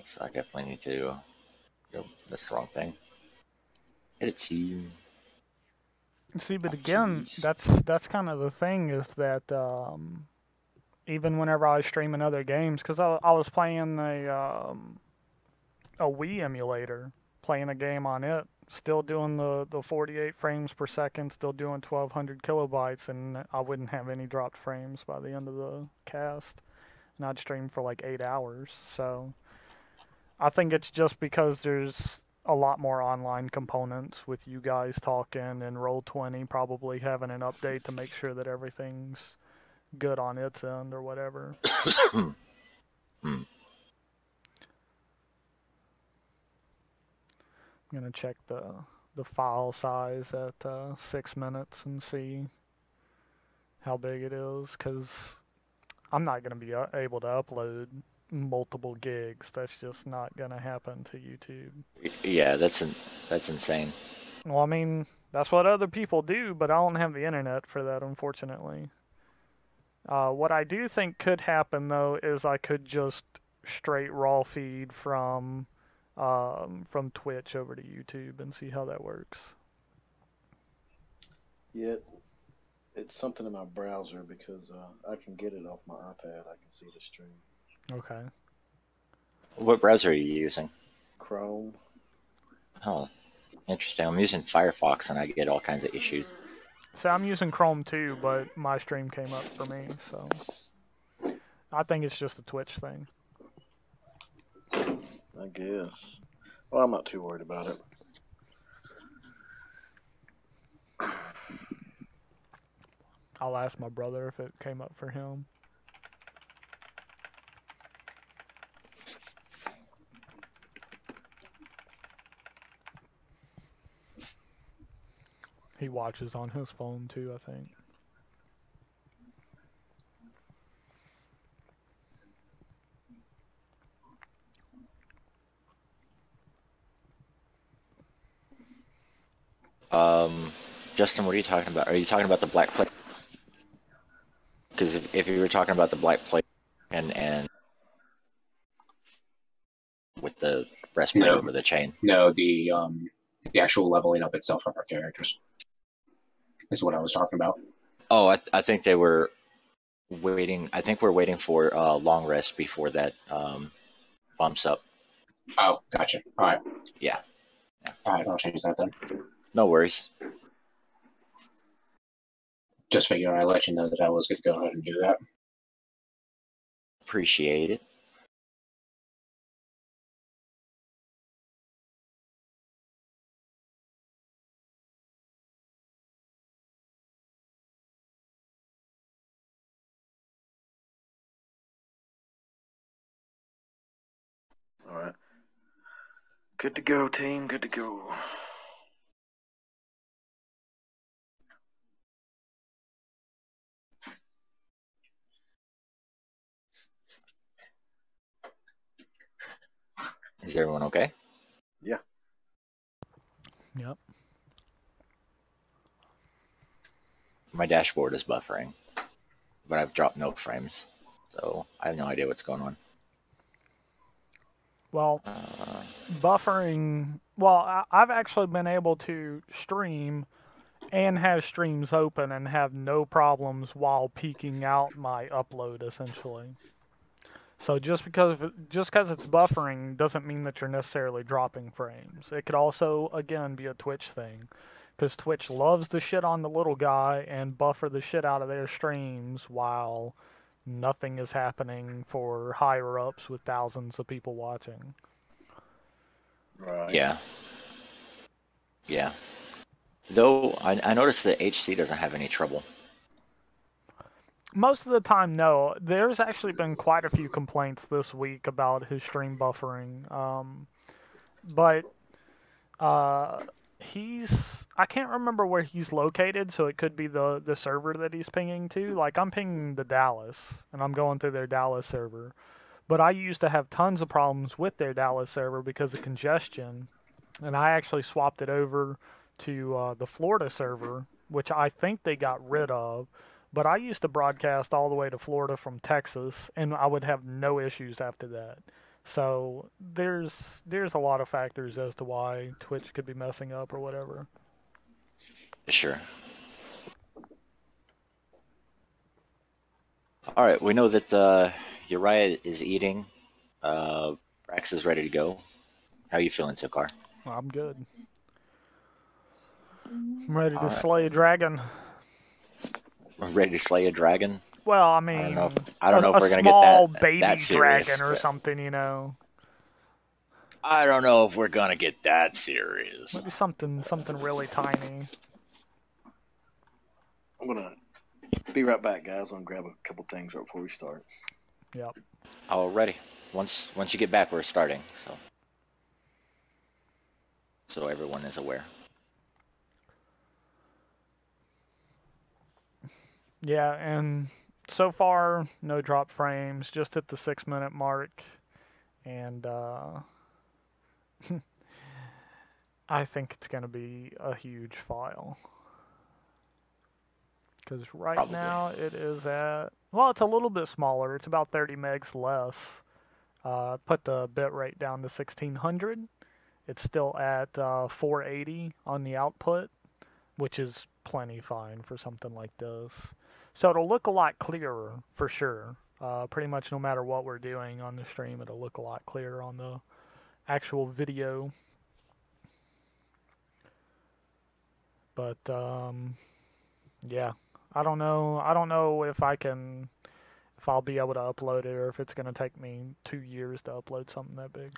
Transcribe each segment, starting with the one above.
so I definitely need to go. That's the wrong thing. Edit to. See, but Oh, again, jeez. that's kind of the thing is that even whenever I was streaming other games, because I was playing a Wii emulator, playing a game on it, still doing the 48 frames per second, still doing 1200 kilobytes, and I wouldn't have any dropped frames by the end of the cast. And I'd stream for like 8 hours. So I think it's just because there's a lot more online components with you guys talking and Roll20 probably having an update to make sure that everything's good on its end or whatever. Hmm. I'm gonna check the file size at 6 minutes and see how big it is, because I'm not gonna be able to upload multiple gigs. That's just not gonna happen to YouTube. Yeah, that's insane. Well, I mean, that's what other people do, but I don't have the internet for that, unfortunately. What I do think could happen though is I could just straight raw feed from Twitch over to YouTube and see how that works. Yeah, it's something in my browser because I can get it off my iPad. I can see the stream. Okay. What browser are you using? Chrome. Oh, interesting. I'm using Firefox and I get all kinds of issues. So I'm using Chrome too, but my stream came up for me, so I think it's just a Twitch thing. I guess. Well, I'm not too worried about it. I'll ask my brother if it came up for him. He watches on his phone too, I think. Justin, what are you talking about? Are you talking about the black plate? Because if you were talking about the black plate and with the breastplate over the chain. No, the actual leveling up itself of our characters is what I was talking about. Oh, I think they were waiting. I think we're waiting for long rest before that bumps up. Oh, gotcha. All right. Yeah. All right, I'll change that then. No worries. Just figured I'd let you know that I was going to go ahead and do that. Appreciate it. All right. Good to go, team. Good to go. Is everyone okay? Yeah. Yep. My dashboard is buffering, but I've dropped no frames, so I have no idea what's going on. Well, buffering. Well, I've actually been able to stream and have streams open and have no problems while peeking out my upload, essentially. So just because it's buffering doesn't mean that you're necessarily dropping frames. It could also, again, be a Twitch thing, because Twitch loves to shit on the little guy and buffer the shit out of their streams while nothing is happening for higher ups with thousands of people watching. Right. Yeah. Yeah. Though I noticed that HC doesn't have any trouble. Most of the time, no. There's actually been quite a few complaints this week about his stream buffering. But I can't remember where he's located, so it could be the server that he's pinging to. Like, I'm pinging the Dallas, and I'm going through their Dallas server. But I used to have tons of problems with their Dallas server because of congestion, and I actually swapped it over to the Florida server, which I think they got rid of. But I used to broadcast all the way to Florida from Texas, and I would have no issues after that. So there's a lot of factors as to why Twitch could be messing up or whatever. Sure. All right, we know that Uriah is eating. Rex is ready to go. How are you feeling, Tokar? Well, I'm good. I'm ready to All right. slay a dragon. Ready to slay a dragon? Well, I I mean, don't know. I don't know a if we're gonna get small that baby serious. dragon or But something, you know. I don't know if we're gonna get that serious. Maybe something really tiny. I'm gonna be right back, guys. I'm gonna grab a couple things right before we start. Yep. Alrighty. Once you get back, we're starting. So everyone is aware. Yeah, and so far, no drop frames, just at the 6-minute mark. And I think it's going to be a huge file. Because right Probably. now it is at, well, it's a little bit smaller. It's about 30 megs less. Put the bitrate down to 1600. It's still at 480 on the output, which is plenty fine for something like this. So it'll look a lot clearer for sure. Pretty much no matter what we're doing on the stream, it'll look a lot clearer on the actual video. But yeah, I don't know. I don't know if I'll be able to upload it, or if it's gonna take me 2 years to upload something that big.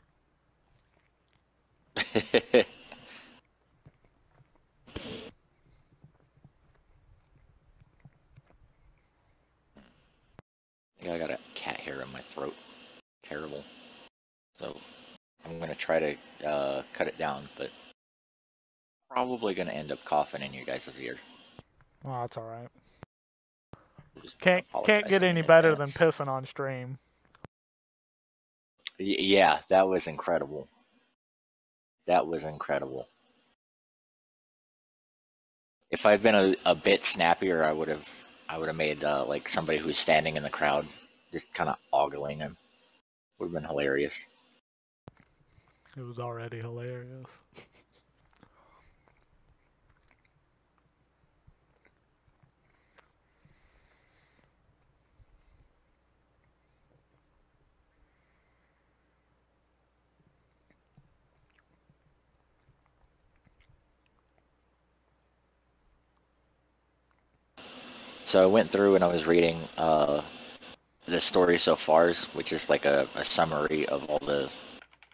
Yeah, I got a cat hair in my throat. Terrible. So I'm gonna try to cut it down, but probably gonna end up coughing in your guys' ear. Well, that's all right. Just Can't apologizing get in any better than advance. pissing on stream. Yeah, that was incredible. That was incredible. If I'd been a bit snappier, I would have made like somebody who's standing in the crowd, just kind of ogling him. Would have been hilarious. It was already hilarious. So I went through and I was reading the story so far, which is like a summary of all the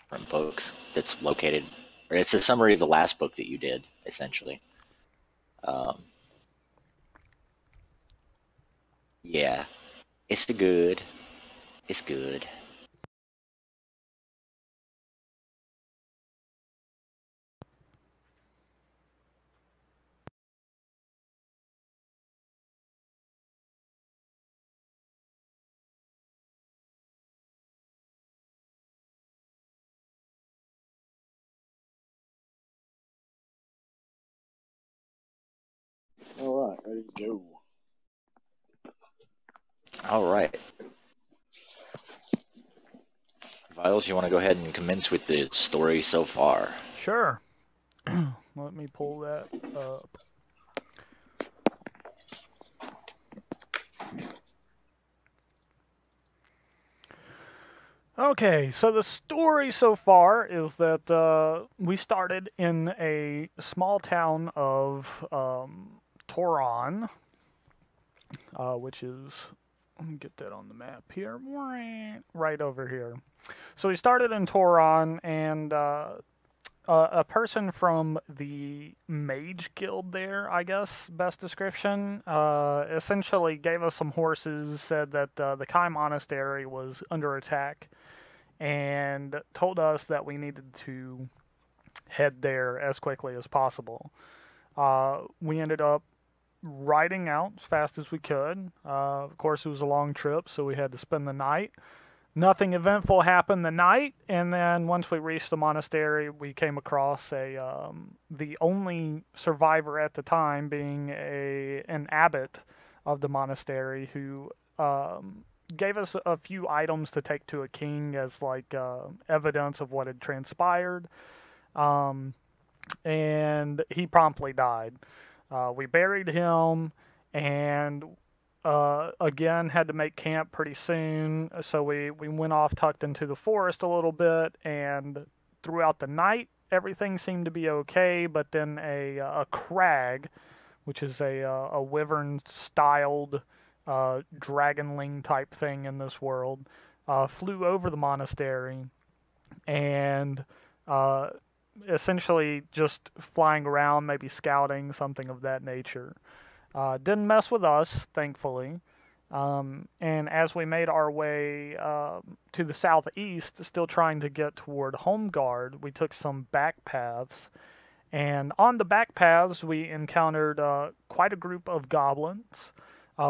different books that's located, or it's a summary of the last book that you did, essentially. Yeah, it's good. It's good. All right, ready to go. All right. Viles, you want to go ahead and commence with the story so far? Sure. Let me pull that up. Okay, so the story so far is that we started in a small town of Toron, which is, let me get that on the map here, right over here. So we started in Toron, and a person from the Mage Guild there, I guess, best description, essentially gave us some horses, said that the Kai Monastery was under attack, and told us that we needed to head there as quickly as possible. We ended up riding out as fast as we could. Of course, it was a long trip, so we had to spend the night. Nothing eventful happened the night, and then once we reached the monastery, we came across the only survivor at the time being an abbot of the monastery who gave us a few items to take to a king as like evidence of what had transpired. Um, and he promptly died. We buried him, and again had to make camp pretty soon. So we went off, tucked into the forest a little bit, and throughout the night everything seemed to be okay. But then a crag, which is a wyvern styled dragonling type thing in this world, flew over the monastery and essentially just flying around, maybe scouting, something of that nature. Didn't mess with us, thankfully. And as we made our way to the southeast, still trying to get toward Homeguard, we took some back paths. And on the back paths, we encountered quite a group of goblins.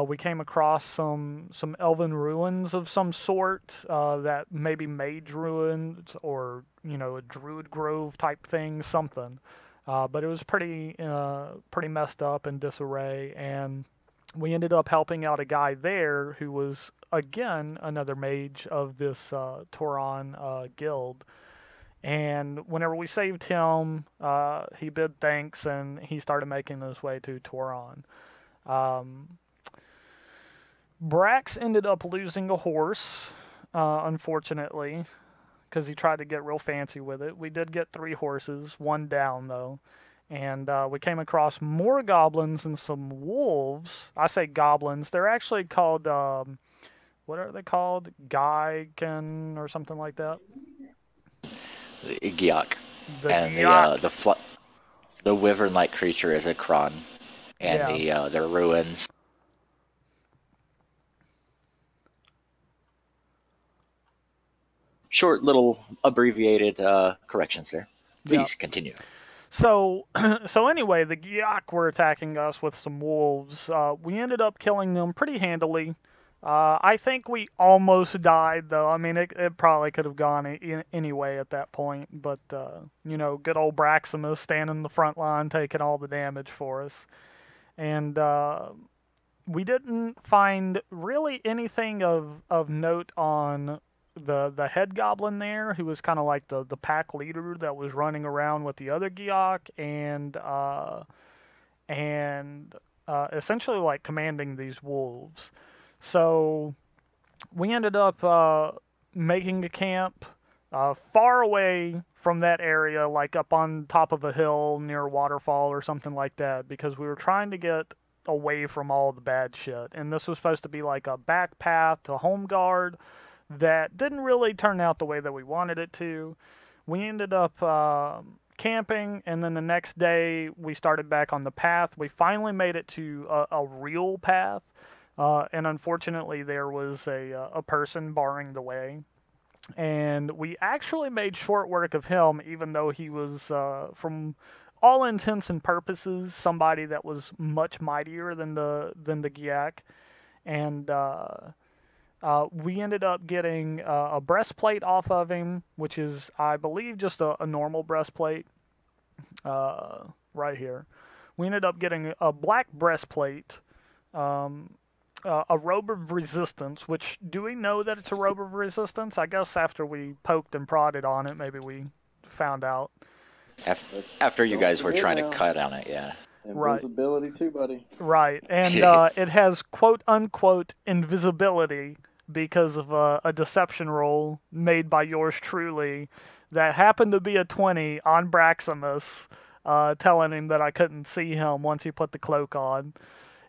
We came across some elven ruins of some sort, that maybe mage ruins or a druid grove type thing, something. But it was pretty messed up and disarray, and we ended up helping out a guy there who was again another mage of this Toron guild. And whenever we saved him, he bid thanks and he started making his way to Toron. Brax ended up losing a horse, unfortunately, because he tried to get real fancy with it. We did get 3 horses, 1 down though. And we came across more goblins and some wolves. I say goblins. They're actually called, what are they called? Gaiken or something like that? Giak. And Giak. the wyvern-like creature is a Kron. And Yeah. the ruins. Short little abbreviated corrections there. Please continue. So anyway, the Giak were attacking us with some wolves. We ended up killing them pretty handily. I think we almost died, though. I mean, it probably could have gone anyway at that point. But, good old Braximus standing in the front line taking all the damage for us. And we didn't find really anything of note on the head goblin there, who was kind of like the pack leader that was running around with the other Giak and essentially like commanding these wolves. So we ended up making a camp far away from that area, like up on top of a hill near a waterfall or something like that, because we were trying to get away from all the bad shit. And this was supposed to be like a back path to Homeguard that didn't really turn out the way that we wanted it to. We ended up camping, and then the next day we started back on the path. We finally made it to a real path, and unfortunately there was a person barring the way. And we actually made short work of him, even though he was, from all intents and purposes, somebody that was much mightier than the Giak. And we ended up getting a breastplate off of him, which is, I believe, just a normal breastplate right here. We ended up getting a black breastplate, a robe of resistance, which, do we know that it's a robe of resistance? I guess after we poked and prodded on it, maybe we found out. After you guys were trying to cut on it, yeah. Invisibility too, buddy. Right, and it has quote-unquote invisibility because of a deception roll made by yours truly that happened to be a 20 on Braximus, telling him that I couldn't see him once he put the cloak on.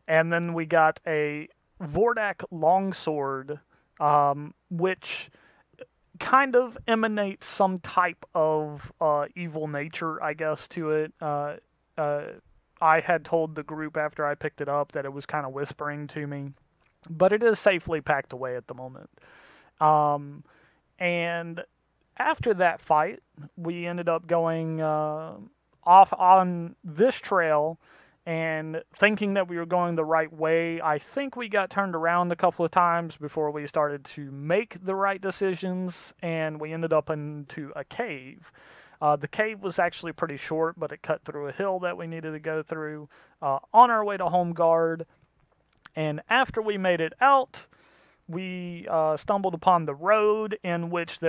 And then we got a Vordak longsword, which kind of emanates some type of evil nature, I guess, to it. I had told the group after I picked it up that it was kind of whispering to me, but it is safely packed away at the moment. And after that fight, we ended up going off on this trail and thinking that we were going the right way. I think we got turned around a couple of times before we started to make the right decisions, and we ended up into a cave. The cave was actually pretty short, but it cut through a hill that we needed to go through on our way to Homeguard. And after we made it out, we stumbled upon the road in which